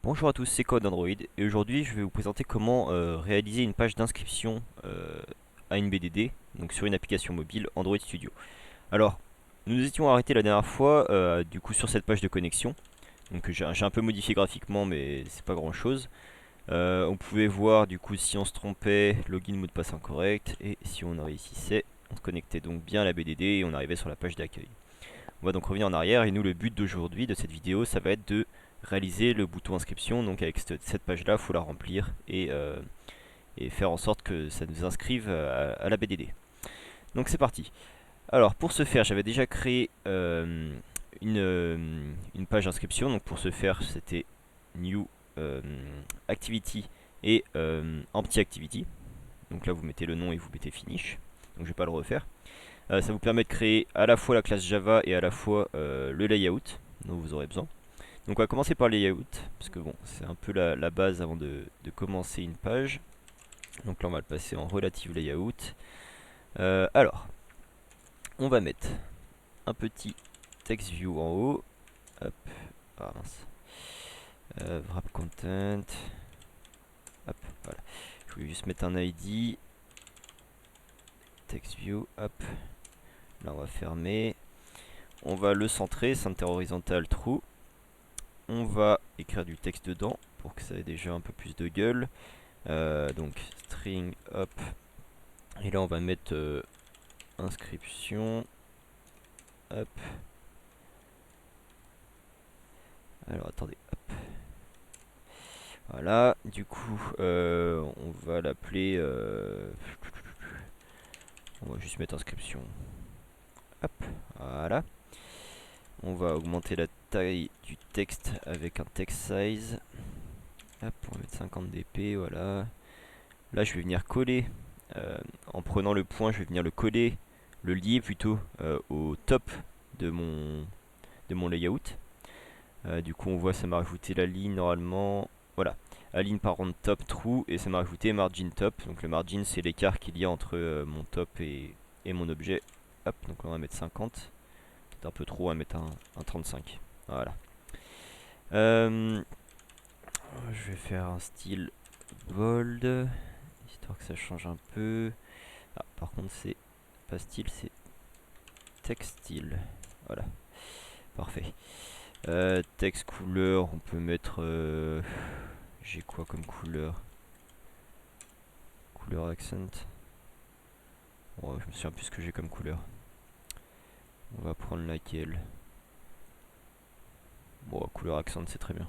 Bonjour à tous, c'est Code Android et aujourd'hui je vais vous présenter comment réaliser une page d'inscription à une BDD, donc sur une application mobile Android Studio. Alors, nous nous étions arrêtés la dernière fois du coup sur cette page de connexion, donc j'ai un peu modifié graphiquement mais c'est pas grand chose. On pouvait voir du coup si on se trompait, login mot de passe incorrect, et si on réussissait, on se connectait donc bien à la BDD et on arrivait sur la page d'accueil. On va donc revenir en arrière et nous le but d'aujourd'hui de cette vidéo ça va être de réaliser le bouton inscription. Donc avec cette page là il faut la remplir et faire en sorte que ça nous inscrive à la BDD. Donc c'est parti. Alors pour ce faire j'avais déjà créé une page d'inscription. Donc pour ce faire c'était new activity et empty activity. Donc là vous mettez le nom et vous mettez finish. Donc je vais pas le refaire. Ça vous permet de créer à la fois la classe Java et à la fois le layout dont vous aurez besoin. Donc on va commencer par le layout, parce que bon, c'est un peu la base avant de commencer une page. Donc là on va le passer en relative layout. Alors, on va mettre un petit text view en haut. Hop, ah mince. Wrap content. Hop, voilà. Je vais juste mettre un ID. Text view, hop. Là on va fermer. On va le centrer, center horizontal true. On va écrire du texte dedans pour que ça ait déjà un peu plus de gueule. Donc string hop. Et là on va mettre inscription. Hop. Alors attendez. Hop. Voilà. Du coup on va l'appeler. On va juste mettre inscription. Hop. Voilà. On va augmenter la taille du texte avec un text size. Hop, on va mettre 50 dp, voilà. Là je vais venir coller, en prenant le point je vais venir le coller, le lier plutôt au top de mon layout. Du coup on voit ça m'a rajouté la ligne normalement, voilà, align parent top true, et ça m'a rajouté margin top. Donc le margin c'est l'écart qu'il y a entre mon top et mon objet. Hop, donc on va mettre 50, c'est un peu trop, on va mettre un 35, voilà. Je vais faire un style bold, histoire que ça change un peu. Ah, par contre c'est pas style, c'est textile. Voilà, parfait. Texte couleur, on peut mettre... j'ai quoi comme couleur? Couleur accent. Bon, je me souviens plus ce que j'ai comme couleur. On va prendre laquelle? Bon, couleur accent c'est très bien.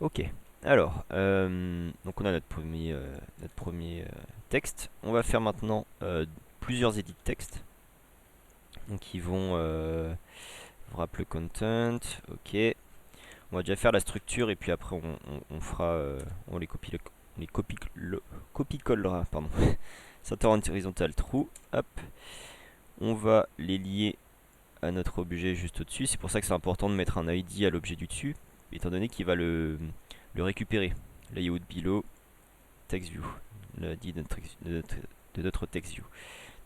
Ok, alors, donc on a notre premier texte. On va faire maintenant plusieurs edits texte. Donc ils vont wrap le content, ok. On va déjà faire la structure et puis après on fera, on les copie-collera, pardon. Center horizontal true, hop. On va les lier à notre objet juste au-dessus. C'est pour ça que c'est important de mettre un ID à l'objet du dessus, étant donné qu'il va le récupérer. Layout below, text view, l'ID de notre text view.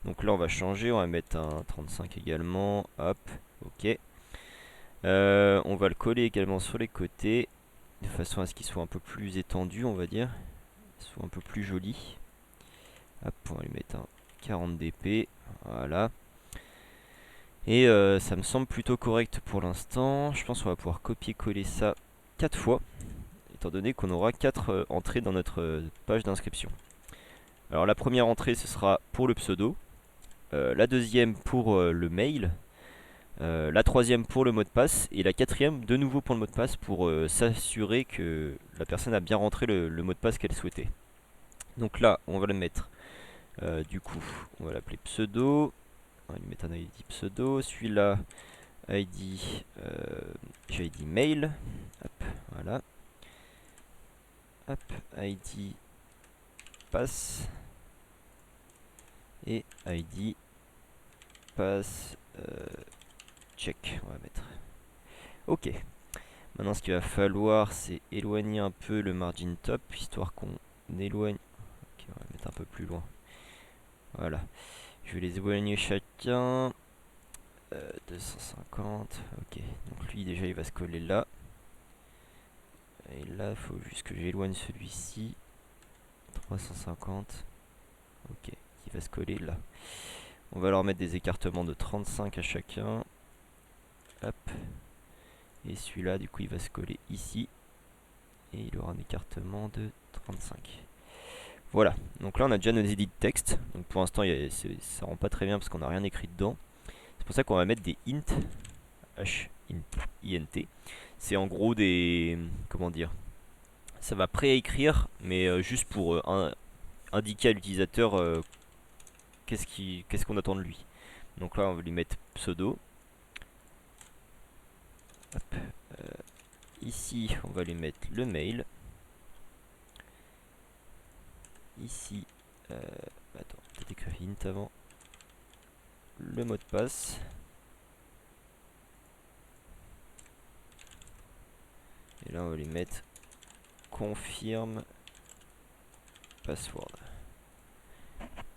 Donc là on va changer, on va mettre un 35 également, hop, ok. On va le coller également sur les côtés, de façon à ce qu'il soit un peu plus étendu, on va dire, soit un peu plus joli. Hop, on va lui mettre un 40 dp, voilà. Et ça me semble plutôt correct pour l'instant. Je pense qu'on va pouvoir copier-coller ça 4 fois, étant donné qu'on aura 4 entrées dans notre page d'inscription. Alors la première entrée ce sera pour le pseudo, la deuxième pour le mail, la troisième pour le mot de passe, et la quatrième de nouveau pour le mot de passe pour s'assurer que la personne a bien rentré le mot de passe qu'elle souhaitait. Donc là on va le mettre, du coup on va l'appeler pseudo, on va lui mettre un ID pseudo, celui-là ID, j'ai ID mail, hop, voilà, hop, ID passe, et ID passe check, on va mettre. Ok, maintenant ce qu'il va falloir c'est éloigner un peu le margin top, histoire qu'on éloigne. Ok, on va mettre un peu plus loin. Voilà, je vais les éloigner chacun. 250, ok, donc lui déjà il va se coller là. Et là, il faut juste que j'éloigne celui-ci. 350. Ok, qui va se coller là. On va leur mettre des écartements de 35 à chacun. Hop. Et celui-là, du coup, il va se coller ici. Et il aura un écartement de 35. Voilà, donc là on a déjà nos edits texte. Donc pour l'instant ça rend pas très bien parce qu'on n'a rien écrit dedans. C'est pour ça qu'on va mettre des int, int. C'est en gros des, comment dire, ça va préécrire, mais juste pour indiquer à l'utilisateur qu'est-ce qu'on attend de lui. Donc là on va lui mettre pseudo. Hop. Ici on va lui mettre le mail. Ici, attends, peut-être écrire int avant. Le mot de passe. Et là on va lui mettre confirme password.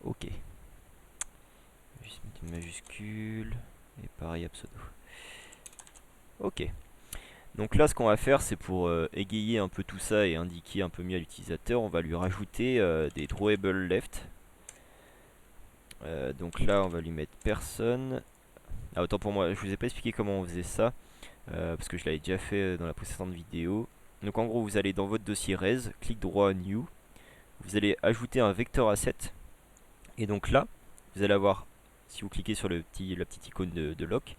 Ok. Juste mettre une majuscule. Et pareil à pseudo. Ok. Donc là ce qu'on va faire c'est pour égayer un peu tout ça et indiquer un peu mieux à l'utilisateur, on va lui rajouter des drawable left. Donc là on va lui mettre personne. Ah, autant pour moi, je vous ai pas expliqué comment on faisait ça. Parce que je l'avais déjà fait dans la précédente vidéo. Donc en gros vous allez dans votre dossier res, clic droit new, vous allez ajouter un vecteur asset, et donc là vous allez avoir, si vous cliquez sur la petite icône de lock,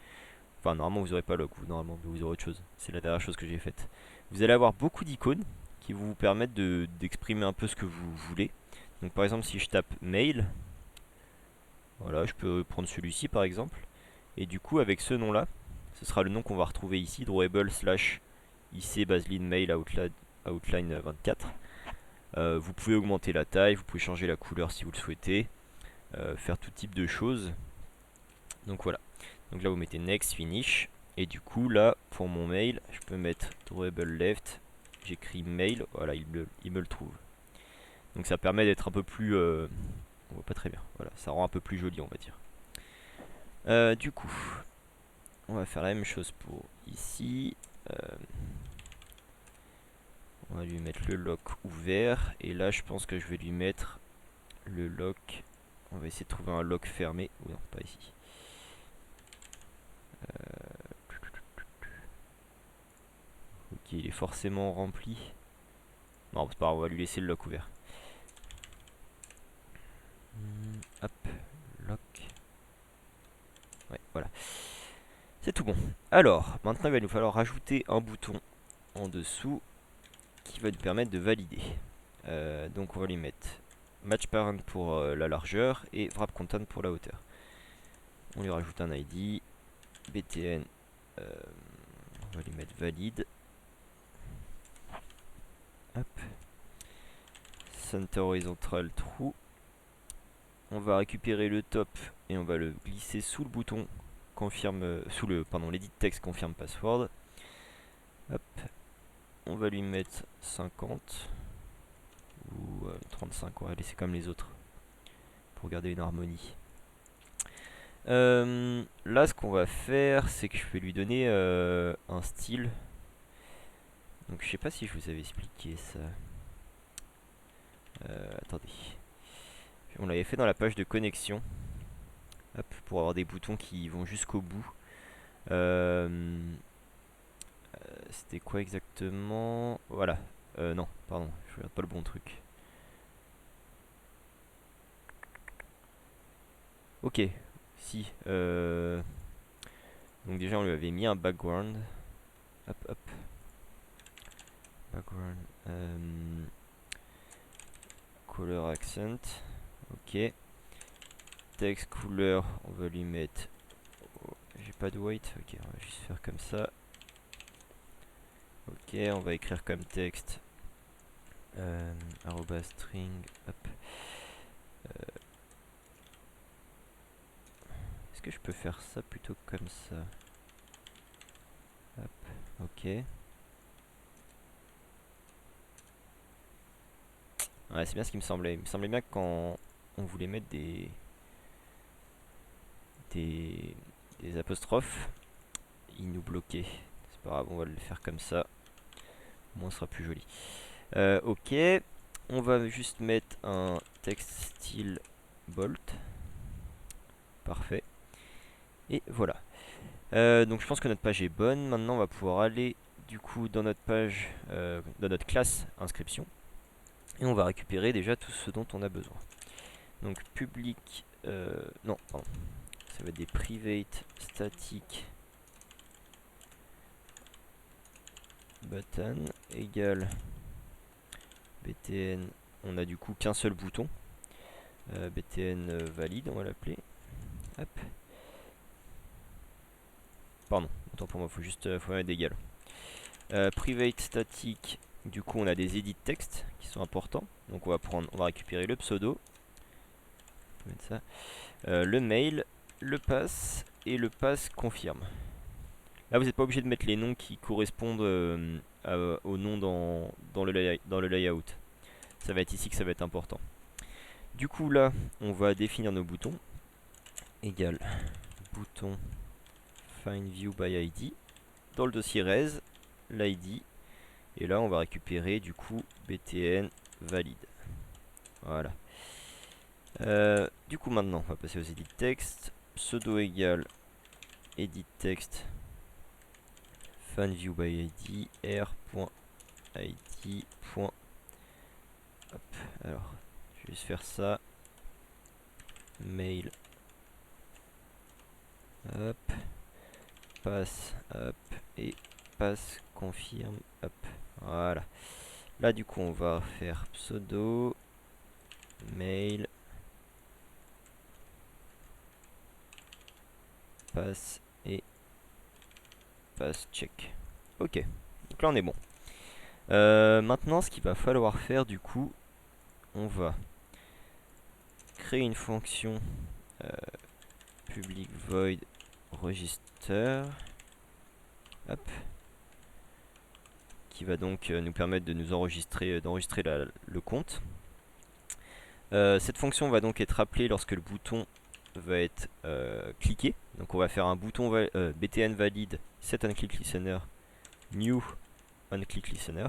enfin normalement vous n'aurez pas lock, normalement vous aurez autre chose, c'est la dernière chose que j'ai faite, vous allez avoir beaucoup d'icônes qui vous permettent d'exprimer un peu ce que vous voulez. Donc par exemple si je tape mail, voilà, je peux prendre celui-ci par exemple, et du coup avec ce nom là, ce sera le nom qu'on va retrouver ici, drawable slash IC Baseline Mail Outline 24. Vous pouvez augmenter la taille, vous pouvez changer la couleur si vous le souhaitez, faire tout type de choses. Donc voilà. Donc là vous mettez next, finish. Et du coup là, pour mon mail, je peux mettre drawable left. J'écris mail, voilà, il me le trouve. Donc ça permet d'être un peu plus... on voit pas très bien, voilà, ça rend un peu plus joli on va dire. Du coup, on va faire la même chose pour ici. On va lui mettre le lock ouvert. Et là, je pense que je vais lui mettre le lock. On va essayer de trouver un lock fermé. Ou non, pas ici. Ok, il est forcément rempli. Non, c'est pas grave, on va lui laisser le lock ouvert. Hop, lock. Ouais, voilà. C'est tout bon. Alors, maintenant, il va nous falloir rajouter un bouton en dessous qui va nous permettre de valider. Donc, on va lui mettre match parent pour la largeur et wrap content pour la hauteur. On lui rajoute un ID, btn, on va lui mettre valide. Hop. Center horizontal true. On va récupérer le top et on va le glisser sous le bouton confirme, l'edit text confirme password. Hop. On va lui mettre 50 ou 35, on va laisser comme les autres pour garder une harmonie. Là ce qu'on va faire c'est que je vais lui donner un style. Donc je sais pas si je vous avais expliqué ça. Attendez. On l'avait fait dans la page de connexion. Hop, pour avoir des boutons qui vont jusqu'au bout. C'était quoi exactement? Voilà. Non, pardon, je regarde pas le bon truc. Ok, si. Donc déjà on lui avait mis un background. Hop, hop. Background. Color accent. Ok. Text couleur, on va lui mettre... Oh, j'ai pas de white. Ok, on va juste faire comme ça. Ok, on va écrire comme texte. String. Hop. Est-ce que je peux faire ça plutôt comme ça? Hop, ok. Ouais, c'est bien ce qui me semblait. Il me semblait bien que quand on voulait mettre des apostrophes, il nous bloquait. C'est pas grave, on va le faire comme ça. Au moins ce sera plus joli. Ok, on va juste mettre un texte style bolt. Parfait. Et voilà. Donc je pense que notre page est bonne. Maintenant on va pouvoir aller du coup dans notre page, dans notre classe inscription. Et on va récupérer déjà tout ce dont on a besoin. Donc public, non, pardon. Ça va être des private static button égale btn. On a du coup qu'un seul bouton. Btn valide, on va l'appeler. Hop. Pardon, autant pour moi, faut juste faut mettre d'égal. Private static, du coup on a des edit text qui sont importants. Donc on va récupérer le pseudo. On peut mettre ça. Le mail, le pass et le pass confirme. Là vous n'êtes pas obligé de mettre les noms qui correspondent au nom dans le layout. Ça va être ici que ça va être important. Du coup là on va définir nos boutons. Égal bouton find view by ID. Dans le dossier res, l'ID. Et là on va récupérer du coup btn valide. Voilà. Du coup maintenant on va passer aux edit text. Pseudo égale edit text find view by ID r.id. Hop, alors je vais juste faire ça. Mail. Hop. Passe. Hop. Et passe confirme. Hop. Voilà. Là du coup on va faire pseudo mail passe et passe check. Ok. Donc là on est bon. Maintenant ce qu'il va falloir faire du coup, on va créer une fonction public void register. Hop. Qui va donc nous permettre de nous enregistrer, le compte. Cette fonction va donc être appelée lorsque le bouton va être cliqué. Donc on va faire un bouton btn valide set onClick listener new onClick listener.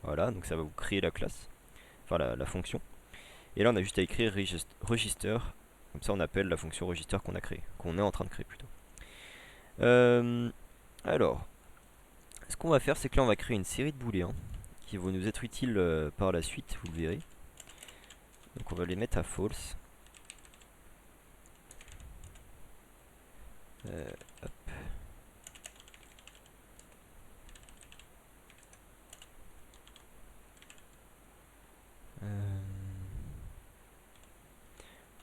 Voilà, donc ça va vous créer la classe, enfin la fonction. Et là on a juste à écrire register, comme ça on appelle la fonction register qu'on a créée, qu'on est en train de créer plutôt. Alors, ce qu'on va faire, c'est que là on va créer une série de booléens qui vont nous être utiles par la suite, vous le verrez. Donc on va les mettre à false. Hop.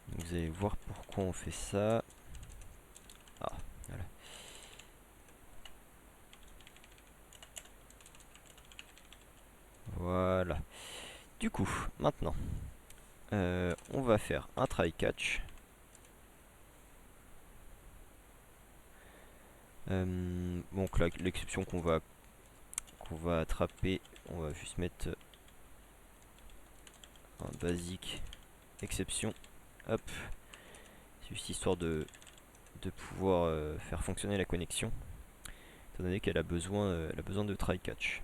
Donc vous allez voir pourquoi on fait ça. Ah, voilà. Voilà. Du coup, maintenant, on va faire un try catch. Donc l'exception qu'on va attraper, on va juste mettre un basique exception. Hop. C'est juste histoire de pouvoir faire fonctionner la connexion, étant donné qu'elle a besoin de try catch.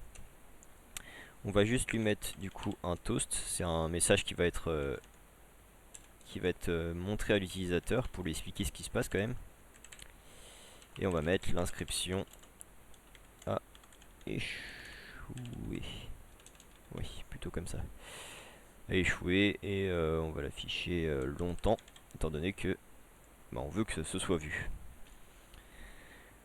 On va juste lui mettre du coup un toast. C'est un message qui va être montré à l'utilisateur pour lui expliquer ce qui se passe quand même. Et on va mettre l'inscription à échouer. Oui, plutôt comme ça. À échouer, et on va l'afficher longtemps, étant donné que on veut que ce soit vu.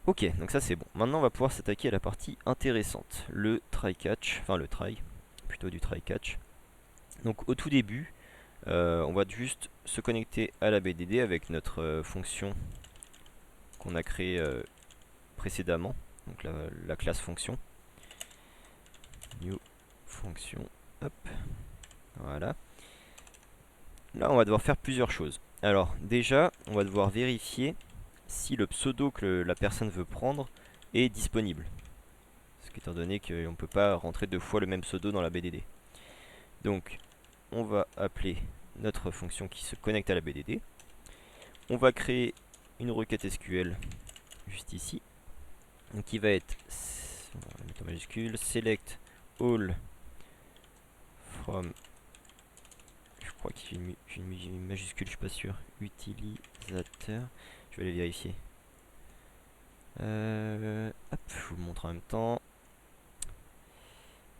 Ok, donc ça c'est bon. Maintenant on va pouvoir s'attaquer à la partie intéressante, le try catch, enfin le try, plutôt du try catch. Donc au tout début, on va juste se connecter à la BDD avec notre fonction qu'on a créée précédemment, donc la classe fonction. New fonction, hop, voilà. Là on va devoir faire plusieurs choses. Alors déjà, on va devoir vérifier si le pseudo que la personne veut prendre est disponible. Parce qu'étant donné qu'on ne peut pas rentrer deux fois le même pseudo dans la BDD. Donc, on va appeler notre fonction qui se connecte à la BDD. On va créer une requête SQL juste ici. Donc, qui va être on va mettre en majuscule. Select all from, je crois qu'il y a une majuscule, je suis pas sûr. Utilisateur, je vais aller vérifier. Hop, je vous le montre en même temps.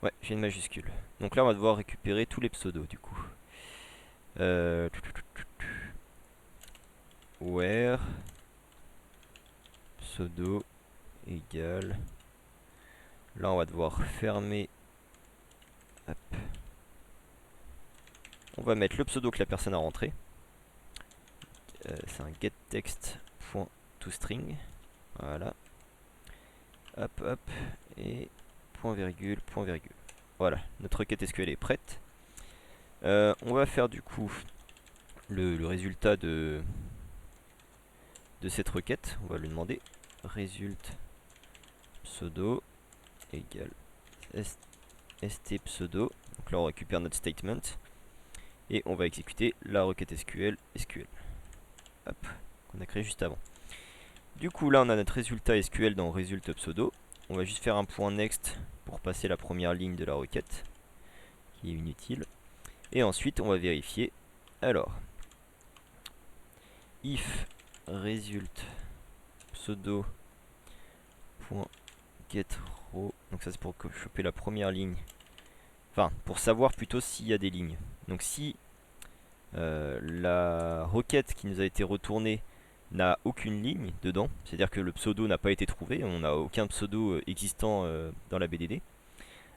Ouais, j'ai une majuscule. Donc là, on va devoir récupérer tous les pseudos du coup. Where pseudo égale. Là, on va devoir fermer. Hop. On va mettre le pseudo que la personne a rentré. C'est un getText.toString. Voilà. Hop, hop. Et point virgule, point virgule. Voilà, notre requête SQL est prête. On va faire du coup le résultat de cette requête. On va lui demander result pseudo égale st pseudo. Donc là on récupère notre statement et on va exécuter la requête SQL. Hop, qu'on a créé juste avant. Du coup là on a notre résultat SQL dans result pseudo. On va juste faire un point next pour passer la première ligne de la requête qui est inutile. Et ensuite on va vérifier. Alors if result pseudo .getRow, donc ça c'est pour choper la première ligne, enfin pour savoir plutôt s'il y a des lignes. Donc si la requête qui nous a été retournée n'a aucune ligne dedans, c'est à dire que le pseudo n'a pas été trouvé, on n'a aucun pseudo existant dans la BDD,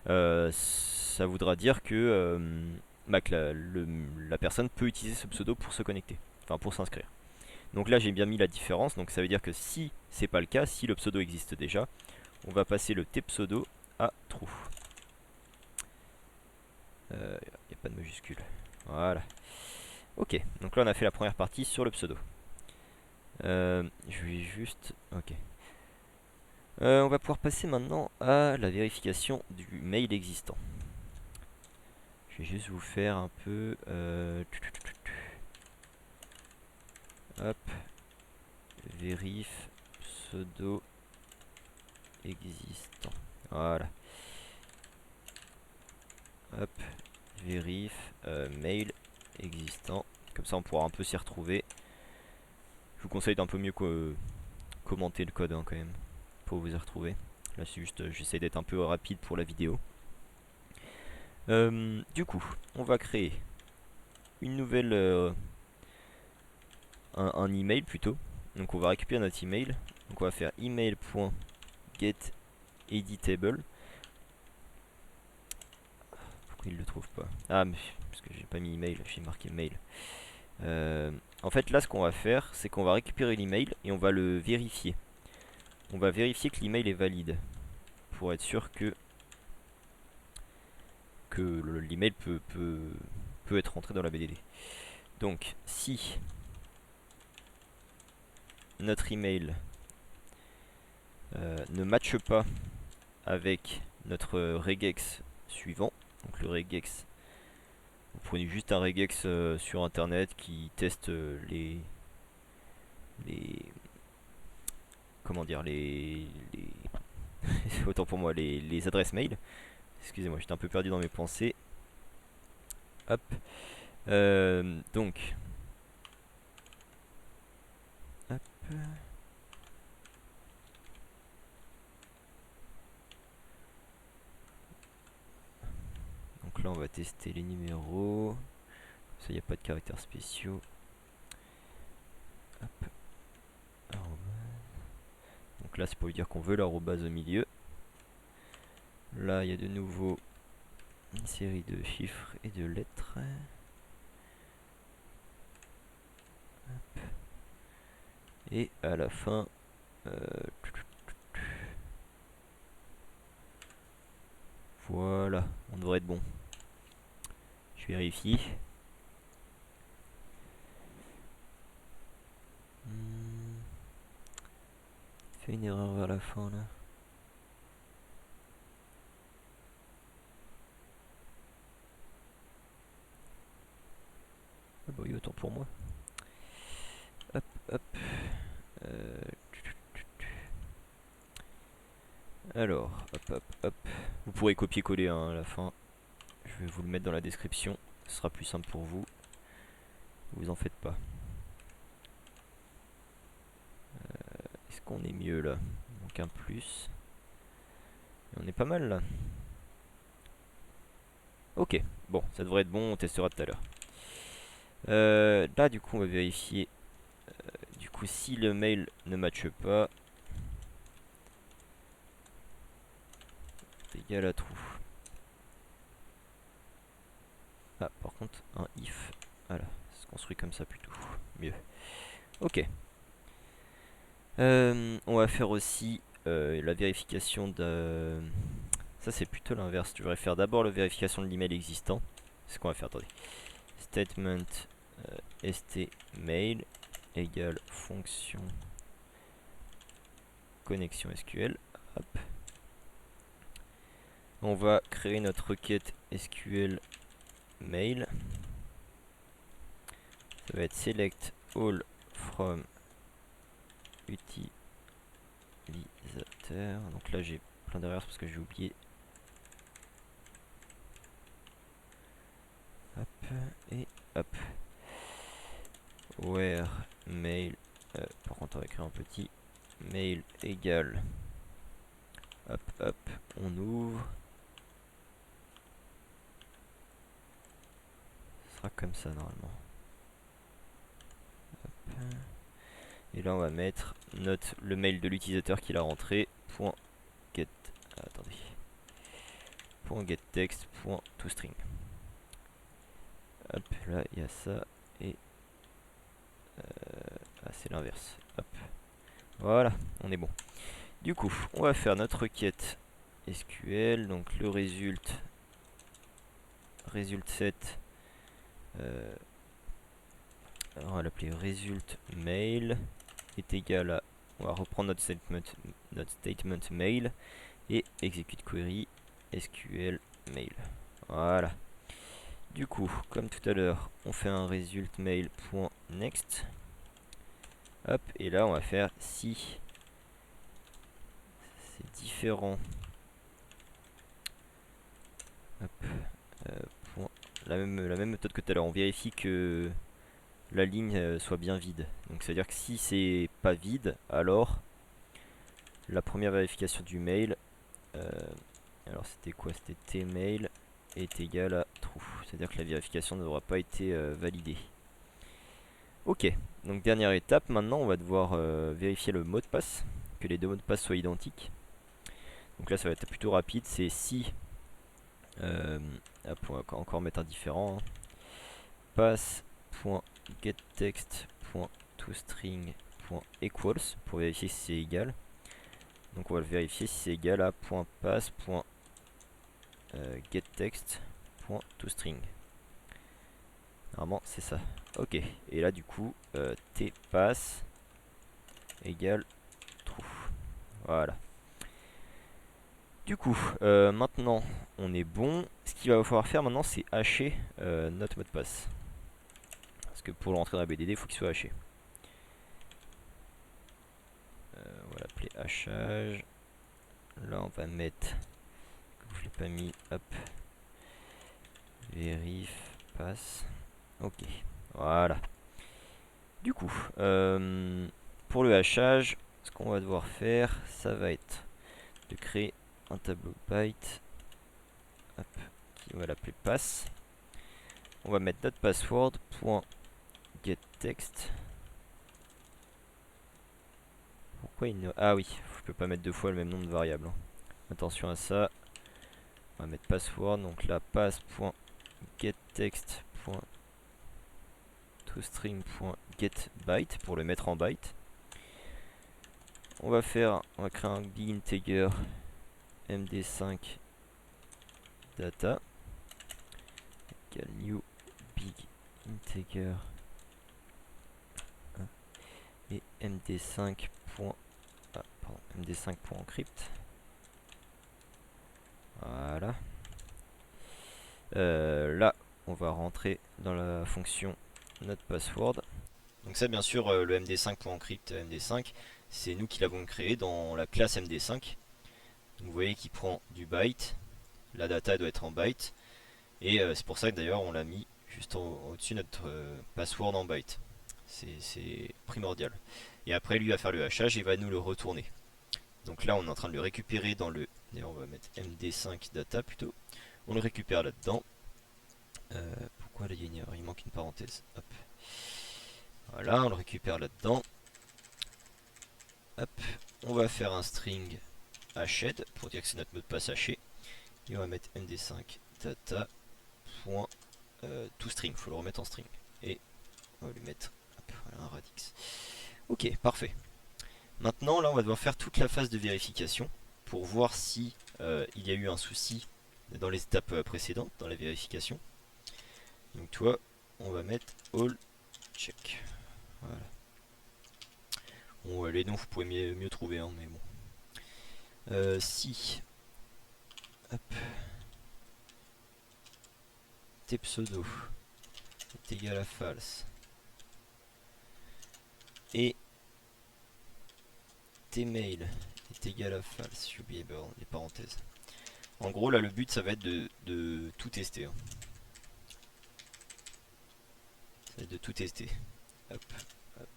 ça voudra dire que, la personne peut utiliser ce pseudo pour se connecter, enfin pour s'inscrire. Donc là j'ai bien mis la différence, donc ça veut dire que si c'est pas le cas, si le pseudo existe déjà, on va passer le tpseudo à true. Il n'y a pas de majuscule. Voilà. Ok, donc là on a fait la première partie sur le pseudo. Je vais juste... Ok. On va pouvoir passer maintenant à la vérification du mail existant. Je vais juste vous faire un peu... Hop. Vérif pseudo existant. Voilà. Hop. Vérif mail existant. Comme ça on pourra un peu s'y retrouver. Je vous conseille d'un peu mieux commenter le code hein, quand même. Pour vous y retrouver. Là c'est juste j'essaie d'être un peu rapide pour la vidéo. Du coup, on va créer une nouvelle... un email plutôt. Donc on va récupérer notre email. Donc on va faire email.getEditable. Pourquoi il le trouve pas? Ah, mais parce que j'ai pas mis email, j'ai marqué mail. En fait là ce qu'on va faire, c'est qu'on va récupérer l'email et on va le vérifier. On va vérifier que l'email est valide. Pour être sûr que l'email peut être rentré dans la BDD. Donc si notre email ne matche pas avec notre regex suivant, donc le regex, vous prenez juste un regex sur internet qui teste les comment dire autant pour moi les adresses mail. Excusez-moi, j'étais un peu perdu dans mes pensées. Hop. Donc hop. Donc là on va tester les numéros. Ça il n'y a pas de caractères spéciaux. Hop. Donc là c'est pour lui dire qu'on veut l'arrobase au milieu. Là il y a de nouveau une série de chiffres et de lettres. Hop. Et à la fin voilà, on devrait être bon. Je vérifie. Fait une erreur vers la fin là. Ah bah oui, autant pour moi. Hop, hop. Alors, hop hop hop. Vous pourrez copier-coller hein, à la fin. Je vais vous le mettre dans la description. Ce sera plus simple pour vous. Vous en faites pas. Est-ce qu'on est mieux là? Il manque un plus. Et on est pas mal là. Ok, bon, ça devrait être bon, on testera tout à l'heure. Là du coup on va vérifier du coup si le mail ne matche pas. Égal à true. Ah par contre un if. Voilà, ça se construit comme ça plutôt. Mieux. Ok. On va faire aussi la vérification de... Ça c'est plutôt l'inverse. Je devrais faire d'abord la vérification de l'email existant. C'est ce qu'on va faire, attendez. Statement stmail égale fonction connexion SQL. Hop. On va créer notre requête SQL mail. Ça va être select all from utilisateur. Donc là j'ai plein d'erreurs parce que j'ai oublié. Hop et hop. Where mail. Par contre on va écrire un petit mail égale. Hop hop. On ouvre. Ce sera comme ça normalement. Hop. Et là on va mettre le mail de l'utilisateur qu'il a rentré. .get. Attendez. .getText. .toString. Hop, là il y a ça et c'est l'inverse. Hop. Voilà, on est bon. Du coup, on va faire notre requête SQL. Donc le result set. On va l'appeler result mail est égal à. On va reprendre notre statement mail et execute query SQL mail. Voilà. Du coup, comme tout à l'heure, on fait un result mail.next. Hop, et là on va faire si c'est différent. Hop, la même méthode que tout à l'heure. On vérifie que la ligne soit bien vide. Donc ça veut dire que si c'est pas vide, alors la première vérification du mail, alors c'était quoi? C'était tmail est égal à true. C'est-à-dire que la vérification n'aura pas été validée. Ok, donc dernière étape, maintenant on va devoir vérifier le mot de passe, que les deux mots de passe soient identiques. Donc là ça va être plutôt rapide, c'est si, on va encore mettre un différent, hein. Pass.getText.toString.equals pour vérifier si c'est égal. Donc on va le vérifier si c'est égal à .pass.getText.toString. Normalement c'est ça. Ok, et là du coup tpass égale true. Voilà. Du coup, maintenant on est bon. Ce qu'il va falloir faire maintenant c'est hacher notre mot de passe. Parce que pour l'entrée dans la BDD il faut qu'il soit haché. On va l'appeler hachage. Là on va mettre, je l'ai pas mis, hop, vérif passe. Ok, voilà. Du coup, pour le hachage, ce qu'on va devoir faire, ça va être de créer un tableau byte, hop, qui va l'appeler pass. On va mettre notre password .getText. Pourquoi il ne... Ah oui, je peux pas mettre deux fois le même nombre de variables, hein. Attention à ça. On va mettre password, donc là pass.getText.toString.getByte pour le mettre en byte. On va créer un big integer md5 data égale new big integer et md5.encrypt. Voilà. Là, on va rentrer dans la fonction notre password. Donc ça, bien sûr, le md5.encrypt md5, c'est nous qui l'avons créé dans la classe md5. Donc vous voyez qu'il prend du byte. La data doit être en byte. Et c'est pour ça que d'ailleurs on l'a mis juste au-dessus de notre password en byte. C'est primordial. Et après lui va faire le hachage et va nous le retourner. Donc là on est en train de le récupérer dans le... D'ailleurs on va mettre MD5 data plutôt. On le récupère là-dedans. Pourquoi là il manque une parenthèse. Hop. Voilà, on le récupère là-dedans. Hop. On va faire un string hashed pour dire que c'est notre mot de passe haché. Et on va mettre MD5 data. ToString, faut le remettre en string. Et on va lui mettre voilà, un radix. Ok, parfait. Maintenant, là, on va devoir faire toute la phase de vérification pour voir si il y a eu un souci dans les étapes précédentes, dans la vérification. Donc, toi, on va mettre all check. Voilà. Bon, les noms, vous pouvez mieux trouver, hein, mais bon. Si. Hop. Tes pseudo est égal à false. Et tes mails est égal à false. J'ai oublié les parenthèses. En gros, là, le but, ça va être de tout tester. Hein. Ça va être de tout tester. Hop, hop.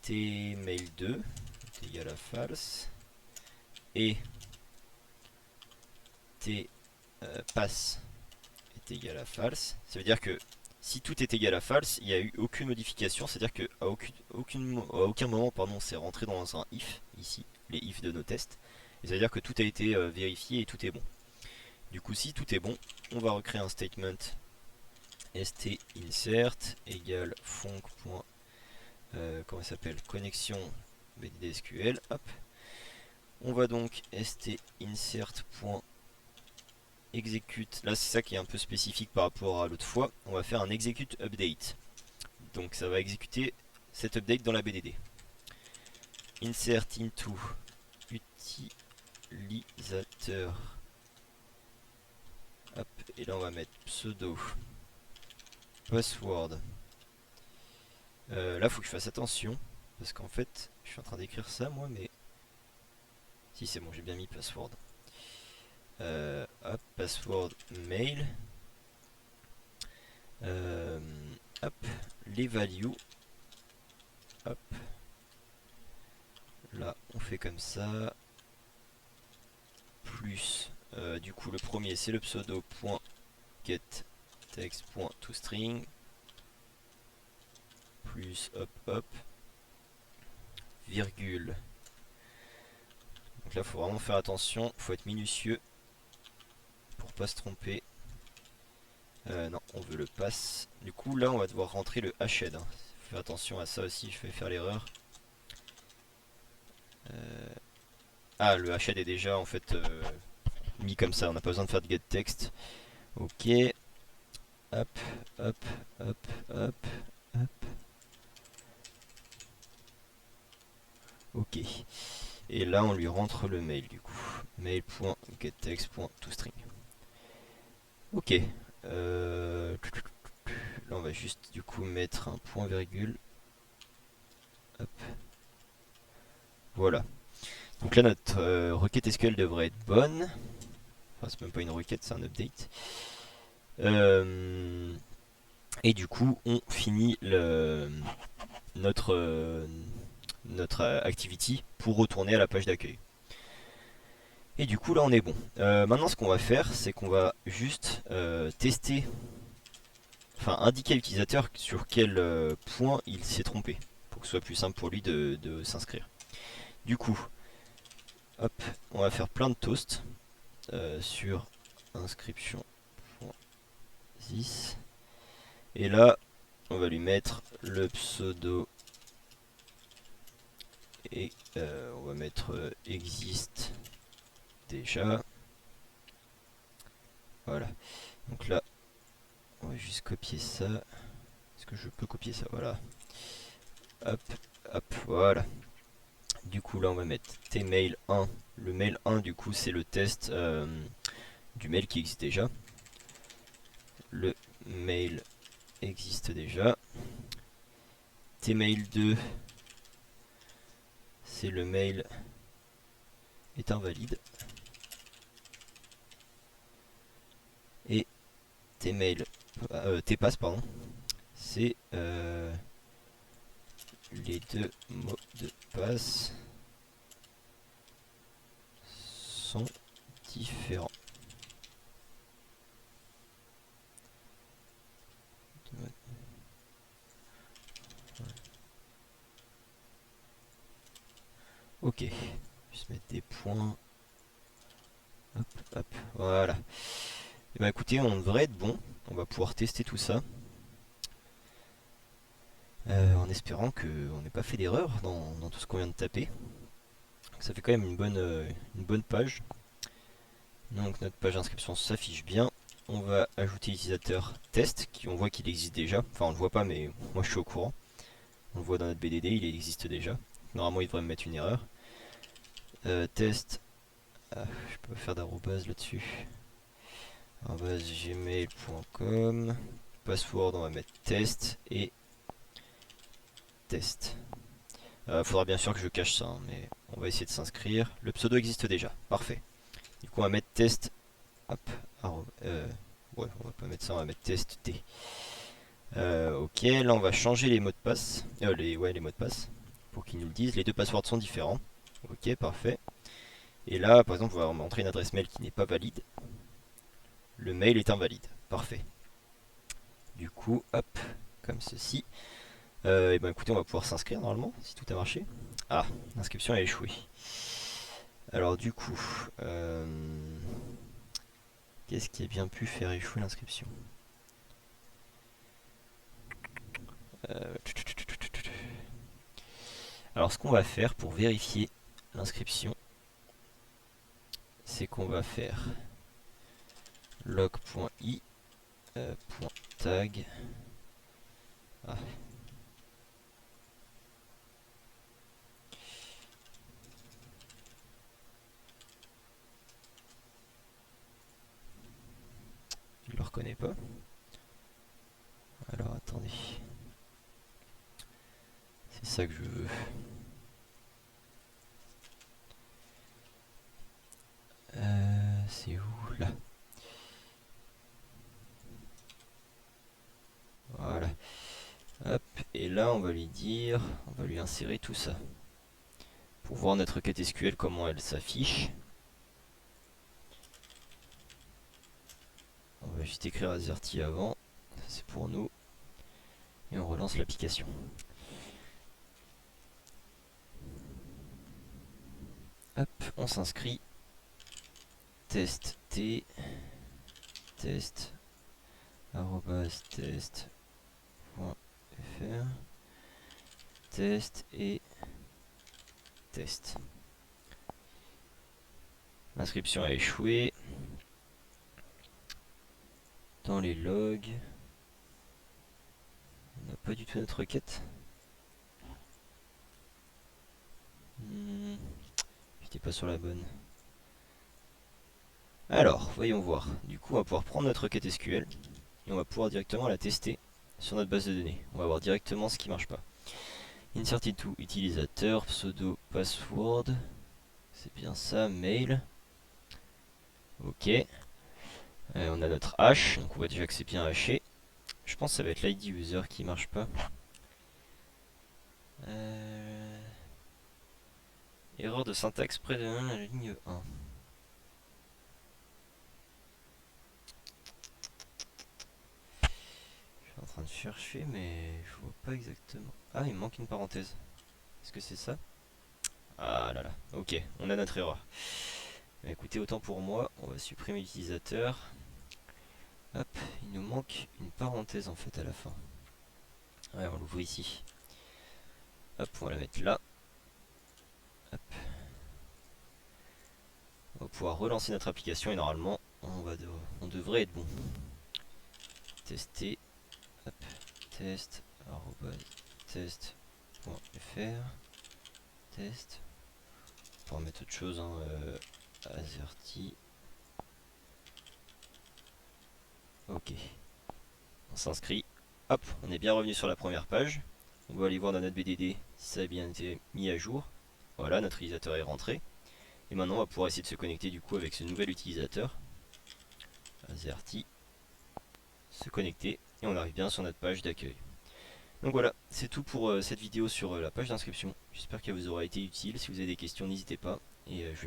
Tmail2 est égal à false. Et pass est égal à false. Ça veut dire que si tout est égal à false, il n'y a eu aucune modification. C'est-à-dire qu'à aucun moment, pardon, c'est rentré dans un if, ici, les if de nos tests. Et ça veut dire que tout a été vérifié et tout est bon. Du coup, si tout est bon, on va recréer un statement stinsert égale func. Comment ça s'appelle, connexion BDDSQL. Hop. On va donc stinsert.execute. Là, c'est ça qui est un peu spécifique par rapport à l'autre fois. On va faire un execute update. Donc, ça va exécuter cet update dans la BDD. Insert into utilisateur. Hop. Et là, on va mettre pseudo password. Là, faut que je fasse attention parce qu'en fait, je suis en train d'écrire ça moi, mais si c'est bon, j'ai bien mis password. Hop, password mail. Hop, les values. Hop. Là, on fait comme ça. Plus, du coup, le premier c'est le pseudo.getText.toString. Plus, hop, hop. Virgule. Donc là, faut vraiment faire attention, faut être minutieux pour pas se tromper. Non, on veut le pass. Du coup, là, on va devoir rentrer le hashed. Hein. Faut faire attention à ça aussi, je vais faire l'erreur. Ah, le hashed est déjà en fait mis comme ça, on n'a pas besoin de faire de getText. Ok. Hop, hop, hop, hop, hop. Ok. Et là, on lui rentre le mail du coup. Mail.getText.toString. Ok. Là, on va juste du coup mettre un point virgule. Hop. Voilà. Donc là, notre requête SQL devrait être bonne. Enfin, c'est même pas une requête, c'est un update. Et du coup, on finit notre activity pour retourner à la page d'accueil. Et du coup, là, on est bon. Maintenant, ce qu'on va faire, c'est qu'on va juste tester, enfin, indiquer à l'utilisateur sur quel point il s'est trompé, pour que ce soit plus simple pour lui de s'inscrire. Du coup, hop, on va faire plein de toasts sur inscription.this. Et là, on va lui mettre le pseudo et on va mettre existe déjà. Voilà. Donc là, on va juste copier ça. Est-ce que je peux copier ça? Voilà. Hop, hop, voilà. Du coup, là, on va mettre tmail 1. Le mail 1, du coup, c'est le test du mail qui existe déjà. Le mail existe déjà. Tmail 2, c'est le mail est invalide. Et tes mails, tes passes, pardon, c'est les deux mots de passe sont différents. Ok, juste mettre des points. Hop, hop, voilà. Et bah écoutez, on devrait être bon. On va pouvoir tester tout ça. En espérant qu'on n'ait pas fait d'erreur dans tout ce qu'on vient de taper. Ça fait quand même une bonne page. Donc notre page d'inscription s'affiche bien. On va ajouter l'utilisateur test, on voit qu'il existe déjà. Enfin on le voit pas mais moi je suis au courant. On le voit dans notre BDD, il existe déjà. Normalement il devrait me mettre une erreur. Test, je peux faire d'arrobase là-dessus. gmail.com. Password on va mettre test et test. Faudra bien sûr que je cache ça, hein, mais on va essayer de s'inscrire. Le pseudo existe déjà, parfait. Du coup on va mettre test. Hop, ouais, on va pas mettre ça, on va mettre test T. Ok, là on va changer les mots de passe. Les mots de passe. Pour qu'ils nous le disent. Les deux passwords sont différents. Ok, parfait. Et là, par exemple, on va montrer une adresse mail qui n'est pas valide. Le mail est invalide. Parfait. Du coup, hop, comme ceci. Et ben écoutez, on va pouvoir s'inscrire normalement, si tout a marché. Ah, l'inscription a échoué. Alors du coup, qu'est-ce qui a bien pu faire échouer l'inscription? Alors ce qu'on va faire pour vérifier l'inscription, c'est qu'on va faire log.i .tag. Ah. Je le reconnais pas. Alors attendez. C'est ça que je veux. C'est où là? Voilà. Hop, et là on va lui dire, on va lui insérer tout ça. Pour voir notre requête SQL comment elle s'affiche. On va juste écrire AZERTY avant, c'est pour nous. Et on relance l'application. Hop, on s'inscrit. Test T. Test. Test. .fr. Test et test. L'inscription a échoué. Dans les logs, on n'a pas du tout notre requête. J'étais pas sur la bonne. Alors, voyons voir. Du coup, on va pouvoir prendre notre requête SQL et on va pouvoir directement la tester sur notre base de données. On va voir directement ce qui marche pas. Insert into utilisateur, pseudo, password. C'est bien ça, mail. Ok. On a notre hash, donc on voit déjà que c'est bien hashé. Je pense que ça va être l'ID user qui marche pas. Erreur de syntaxe près de la ligne 1. Je suis en train de chercher, mais je vois pas exactement. Ah, il me manque une parenthèse. Est-ce que c'est ça? Ah là là, ok, on a notre erreur. Écoutez, autant pour moi, on va supprimer l'utilisateur. Hop, il nous manque une parenthèse en fait à la fin. Ouais, on l'ouvre ici. Hop, on va la mettre là. Hop. On va pouvoir relancer notre application et normalement, on devrait être bon. Tester. Hop, test. Test.fr. Test. On va mettre autre chose, hein, AZERTY. Ok. On s'inscrit. Hop, on est bien revenu sur la première page. On va aller voir dans notre BDD si ça a bien été mis à jour. Voilà, notre utilisateur est rentré. Et maintenant on va pouvoir essayer de se connecter du coup avec ce nouvel utilisateur. Azerty. Se connecter et on arrive bien sur notre page d'accueil. Donc voilà, c'est tout pour cette vidéo sur la page d'inscription. J'espère qu'elle vous aura été utile. Si vous avez des questions, n'hésitez pas. Et je vais